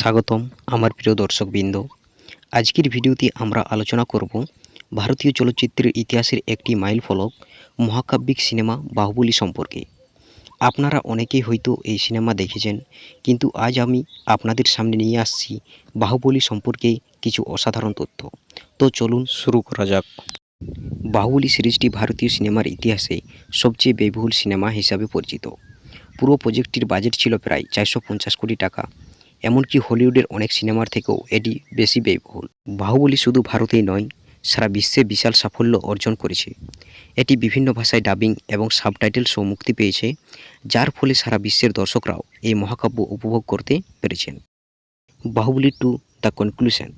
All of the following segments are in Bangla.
স্বাগতম আমার প্রিয় দর্শকবৃন্দ। আজকের ভিডিওতে আমরা আলোচনা করব ভারতীয় চলচ্চিত্রের ইতিহাসের একটি মাইলফলক মহাকাব্যিক সিনেমা বাহুবলী সম্পর্কে। আপনারা অনেকেই হয়তো এই সিনেমা দেখেছেন, কিন্তু আজ আমি আপনাদের সামনে নিয়ে আসছি বাহুবলী সম্পর্কে কিছু অসাধারণ তথ্য। তো চলুন শুরু করা যাক। বাহুবলী সিরিজটি ভারতীয় সিনেমার ইতিহাসে সবচেয়ে ব্যয়বহুল সিনেমা হিসাবে পরিচিত। পুরো প্রজেক্টটির বাজেট ছিল প্রায় 450 কোটি টাকা। এমনকি হলিউডের অনেক সিনেমার থেকেও এটি বেশি ব্যয়বহুল। বাহুবলী শুধু ভারতেই নয়, সারা বিশ্বে বিশাল সাফল্য অর্জন করেছে। এটি বিভিন্ন ভাষায় ডাবিং এবং সাবটাইটেল সহ মুক্তি পেয়েছে, যার ফলে সারা বিশ্বের দর্শকরাও এই মহাকাব্য উপভোগ করতে পেরেছেন। বাহুবলী 2 দ্য কনক্লুশন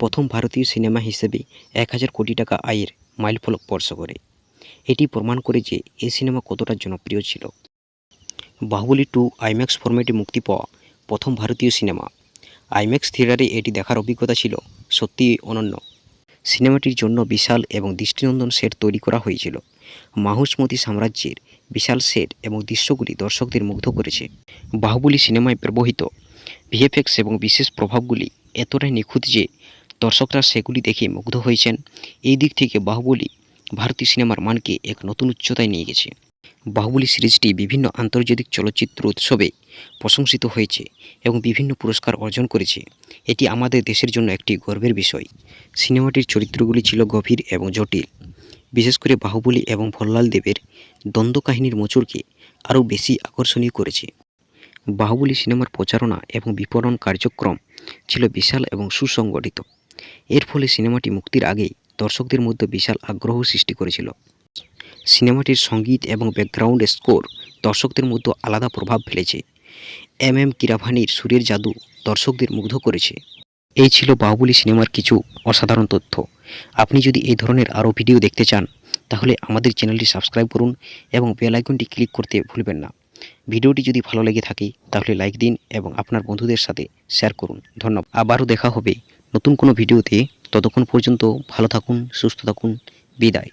প্রথম ভারতীয় সিনেমা হিসেবে 1000 কোটি টাকা আয়ের মাইলফলক স্পর্শ করে। এটি প্রমাণ করে যে এই সিনেমা কতটা জনপ্রিয় ছিল। বাহুবলী 2 আইম্যাক্স ফরম্যাটে মুক্তি পাওয়া প্রথম ভারতীয় সিনেমা। আইম্যাক্স থিয়েটারে এটি দেখার অভিজ্ঞতা ছিল সত্যিই অনন্য। সিনেমাটির জন্য বিশাল এবং দৃষ্টিনন্দন সেট তৈরি করা হয়েছিল। মাহুসমতি সাম্রাজ্যের বিশাল সেট এবং দৃশ্যগুলি দর্শকদের মুগ্ধ করেছে। বাহুবলী সিনেমায় ব্যবহৃত ভিএফএক্স এবং বিশেষ প্রভাবগুলি এতটাই নিখুঁত যে দর্শকরা সেগুলি দেখে মুগ্ধ হয়েছেন। এই দিক থেকে বাহুবলী ভারতীয় সিনেমার মানকে এক নতুন উচ্চতায় নিয়ে গেছে। বাহুবলী সিরিজটি বিভিন্ন আন্তর্জাতিক চলচ্চিত্র উৎসবে প্রশংসিত হয়েছে এবং বিভিন্ন পুরস্কার অর্জন করেছে। এটি আমাদের দেশের জন্য একটি গর্বের বিষয়। সিনেমাটির চরিত্রগুলি ছিল গভীর এবং জটিল। বিশেষ করে বাহুবলী এবং ভল্লাল দেবের দ্বন্দ্ব কাহিনীর মোচড়কে আরও বেশি আকর্ষণীয় করেছে। বাহুবলী সিনেমার প্রচারণা এবং বিপণন কার্যক্রম ছিল বিশাল এবং সুসংগঠিত। এর ফলে সিনেমাটি মুক্তির আগেই দর্শকদের মধ্যে বিশাল আগ্রহ সৃষ্টি করেছিল। সিনেমাটির সঙ্গীত এবং ব্যাকগ্রাউন্ড স্কোর দর্শকদের মধ্যে আলাদা প্রভাব ফেলেছে। এম কিরাভানির সুরের জাদু দর্শকদের মুগ্ধ করেছে। এই ছিল বাহুবলী সিনেমার কিছু অসাধারণ তথ্য। আপনি যদি এই ধরনের আরও ভিডিও দেখতে চান, তাহলে আমাদের চ্যানেলটি সাবস্ক্রাইব করুন এবং বেল আইকনটি ক্লিক করতে ভুলবেন না। ভিডিওটি যদি ভালো লেগে থাকে তাহলে লাইক দিন এবং আপনার বন্ধুদের সাথে শেয়ার করুন। ধন্যবাদ। আবারও দেখা হবে নতুন কোনো ভিডিওতে। ততক্ষণ পর্যন্ত ভালো থাকুন, সুস্থ থাকুন। বিদায়।